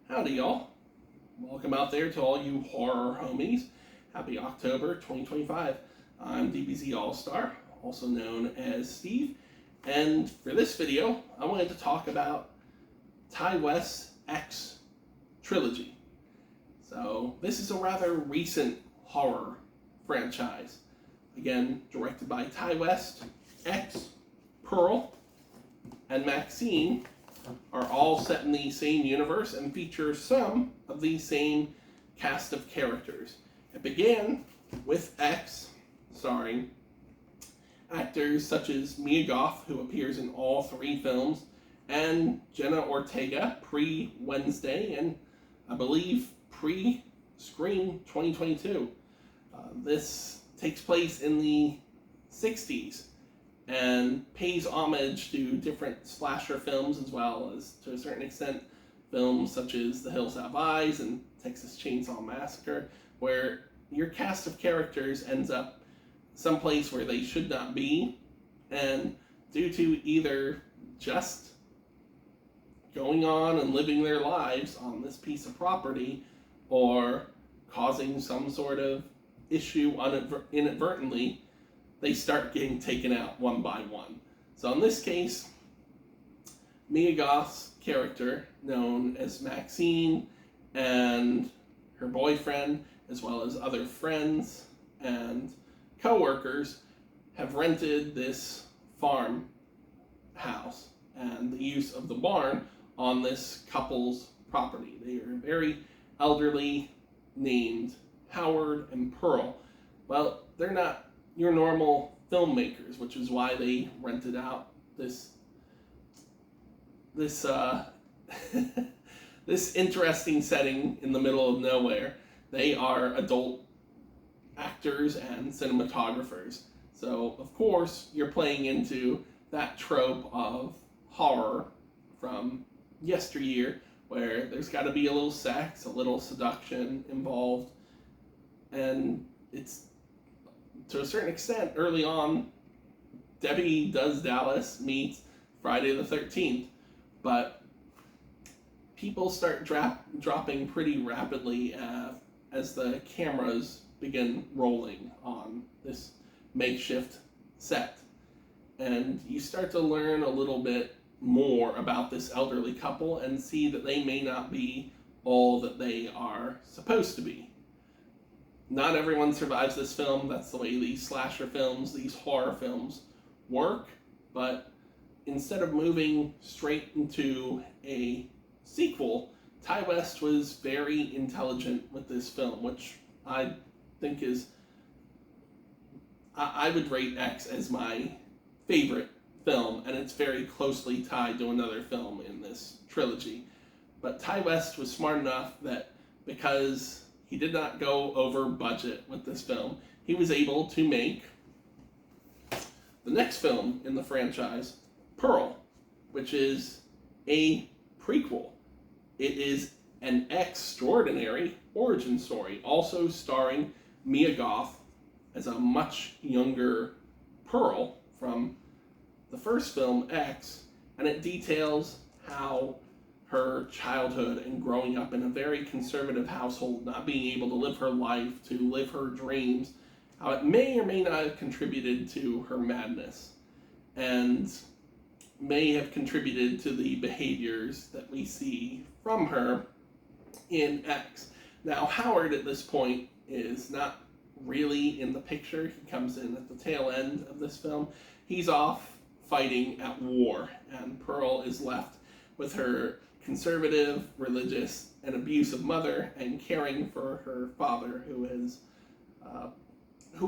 Howdy, y'all. Welcome out there to all you horror homies. Happy October 2025. I'm DBZALLSTAR, also known as Steve, and for this video, I wanted to talk about Ti West's X Trilogy. So, this is a rather recent horror franchise. Again, directed by Ti West, X, Pearl, and MaXXXine are all set in the same universe and feature some of the same cast of characters. It began with X, starring actors such as Mia Goth, who appears in all three films, and Jenna Ortega, pre-Wednesday, and I believe pre-Scream 2022. This takes place in the 60s and pays homage to different slasher films, as well as, to a certain extent, films such as The Hills Have Eyes and Texas Chainsaw Massacre, where your cast of characters ends up someplace where they should not be, and due to either just going on and living their lives on this piece of property, or causing some sort of issue inadvertently, they start getting taken out one by one. So in this case, Mia Goth's character, known as MaXXXine, and her boyfriend, as well as other friends and co-workers, have rented this farm house and the use of the barn on this couple's property. They are very elderly, named Howard and Pearl. Well, they're not your normal filmmakers, which is why they rented out this this interesting setting in the middle of nowhere. They are adult actors and cinematographers. So, of course, you're playing into that trope of horror from yesteryear, where there's got to be a little sex, a little seduction involved, and it's, to a certain extent, early on, Debbie Does Dallas meets Friday the 13th, but people start dropping pretty rapidly as the cameras begin rolling on this makeshift set. And you start to learn a little bit more about this elderly couple and see that they may not be all that they are supposed to be. Not everyone survives this film. That's the way these slasher films, these horror films work. But instead of moving straight into a sequel, Ti West was very intelligent with this film, which I think is, I would rate X as my favorite film, and it's very closely tied to another film in this trilogy. But Ti West was smart enough that, because he did not go over budget with this film, he was able to make the next film in the franchise, Pearl, which is a prequel. It is an extraordinary origin story, also starring Mia Goth as a much younger Pearl from the first film, X, and it details how her childhood and growing up in a very conservative household, not being able to live her life, to live her dreams, how it may or may not have contributed to her madness, and may have contributed to the behaviors that we see from her in X. Now, Howard at this point is not really in the picture. He comes in at the tail end of this film. He's off fighting at war, and Pearl is left with her conservative, religious, and abusive mother, and caring for her father, who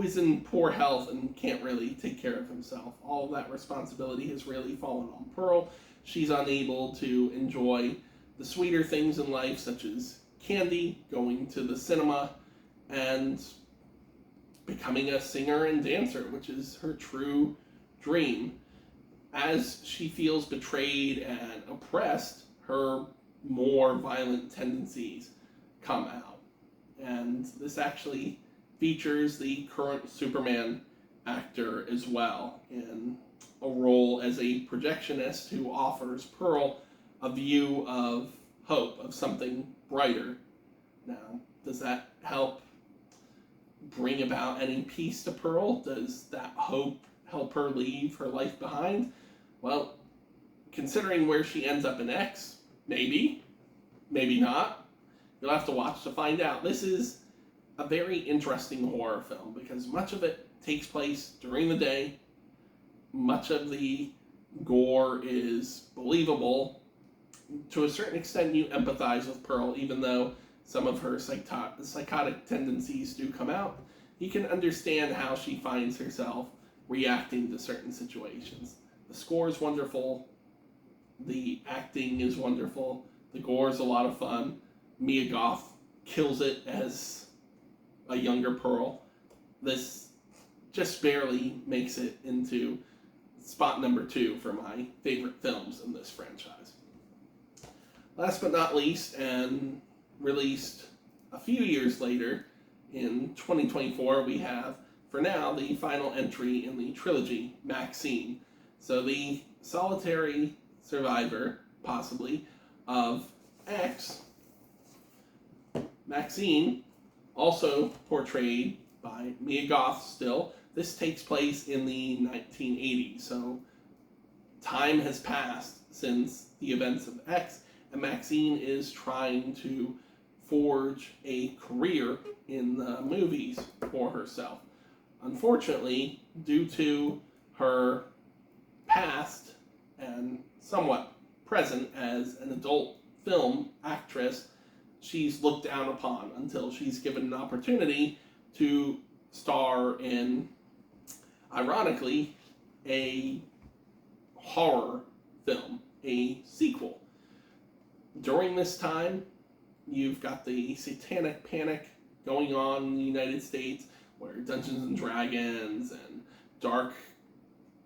is in poor health and can't really take care of himself. All of that responsibility has really fallen on Pearl. She's unable to enjoy the sweeter things in life, such as candy, going to the cinema, and becoming a singer and dancer, which is her true dream. As she feels betrayed and oppressed, her more violent tendencies come out. And this actually features the current Superman actor as well, in a role as a projectionist who offers Pearl a view of hope of something brighter. Now, does that help bring about any peace to Pearl? Does that hope help her leave her life behind? Well, considering where she ends up in X, maybe, maybe not. You'll have to watch to find out. This is a very interesting horror film because much of it takes place during the day. Much of the gore is believable. To a certain extent, you empathize with Pearl, even though some of her psychotic tendencies do come out. You can understand how she finds herself reacting to certain situations. The score is wonderful. The acting is wonderful. The gore is a lot of fun. Mia Goth kills it as a younger Pearl. This just barely makes it into spot number 2 for my favorite films in this franchise. Last but not least, and released a few years later, in 2024, we have, for now, the final entry in the trilogy, MaXXXine. So the solitary survivor, possibly, of X, MaXXXine, also portrayed by Mia Goth still. This takes place in the 1980s, so time has passed since the events of X, and MaXXXine is trying to forge a career in the movies for herself. Unfortunately, due to her past and somewhat present as an adult film actress, she's looked down upon until she's given an opportunity to star in, ironically, a horror film, a sequel. During this time, you've got the satanic panic going on in the United States, where Dungeons and Dragons and dark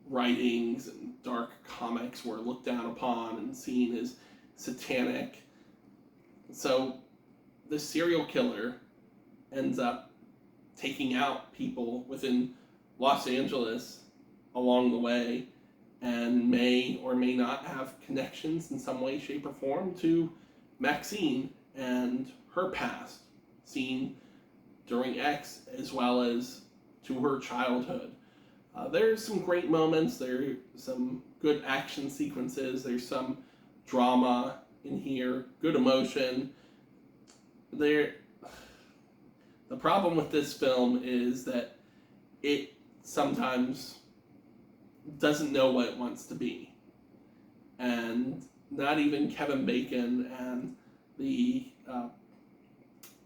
writings and dark comics were looked down upon and seen as satanic. So this serial killer ends up taking out people within Los Angeles along the way, and may or may not have connections in some way, shape, or form to MaXXXine and her past, seen during X, as well as to her childhood. There's some great moments, there's some good action sequences, there's some drama in here, good emotion. The problem with this film is that it sometimes doesn't know what it wants to be. And not even Kevin Bacon and the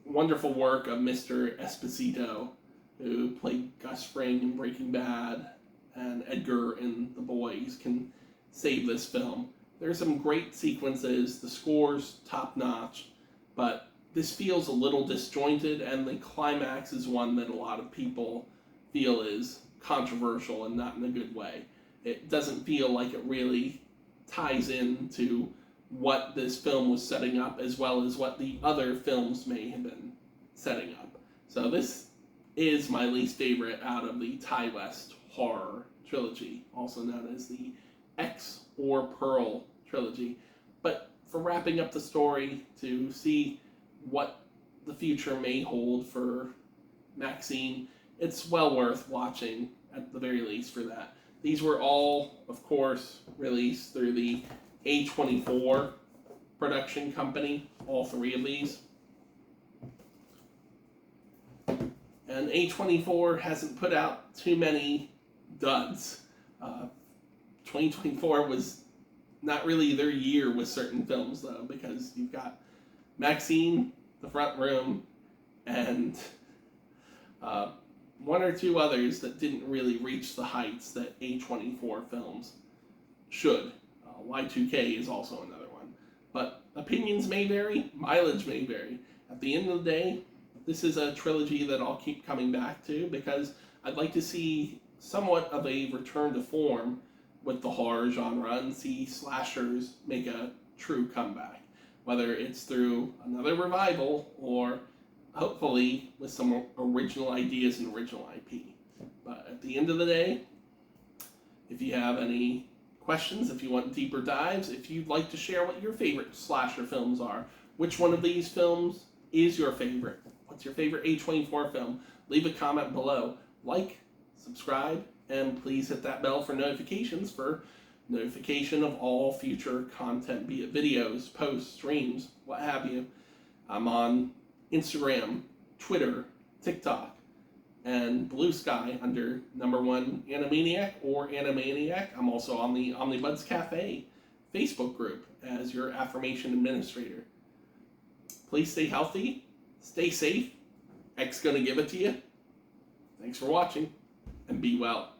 wonderful work of Mr. Esposito, who played Gus Fring in Breaking Bad and Edgar in The Boys, can save this film. There's some great sequences, the score's top-notch, but this feels a little disjointed, and the climax is one that a lot of people feel is controversial and not in a good way. It doesn't feel like it really ties into what this film was setting up, as well as what the other films may have been setting up. So this is my least favorite out of the Ty West horror trilogy, also known as the X or Pearl trilogy. But for wrapping up the story, to see what the future may hold for MaXXXine, it's well worth watching, at the very least, for that. These were all, of course, released through the A24 production company, all 3 of these. And A24 hasn't put out too many duds. 2024 was not really their year with certain films, though, because you've got MaXXXine, The Front Room, and 1 or 2 others that didn't really reach the heights that A24 films should. Y2K is also another one. But opinions may vary, mileage may vary. At the end of the day, this is a trilogy that I'll keep coming back to, because I'd like to see somewhat of a return to form with the horror genre and see slashers make a true comeback. Whether it's through another revival or hopefully with some original ideas and original IP. But at the end of the day, if you have any questions, if you want deeper dives, if you'd like to share what your favorite slasher films are. Which one of these films is your favorite? What's your favorite A24 film? Leave a comment below. Like, subscribe, and please hit that bell for notifications for notification of all future content, be it videos, posts, streams, what have you. I'm on Instagram, Twitter, TikTok, and Blue Sky under #1 Animaniac or Animaniac. I'm also on the Omnibuds Cafe Facebook group as your affirmation administrator. Please stay healthy, stay safe. X's gonna give it to you. Thanks for watching, and be well.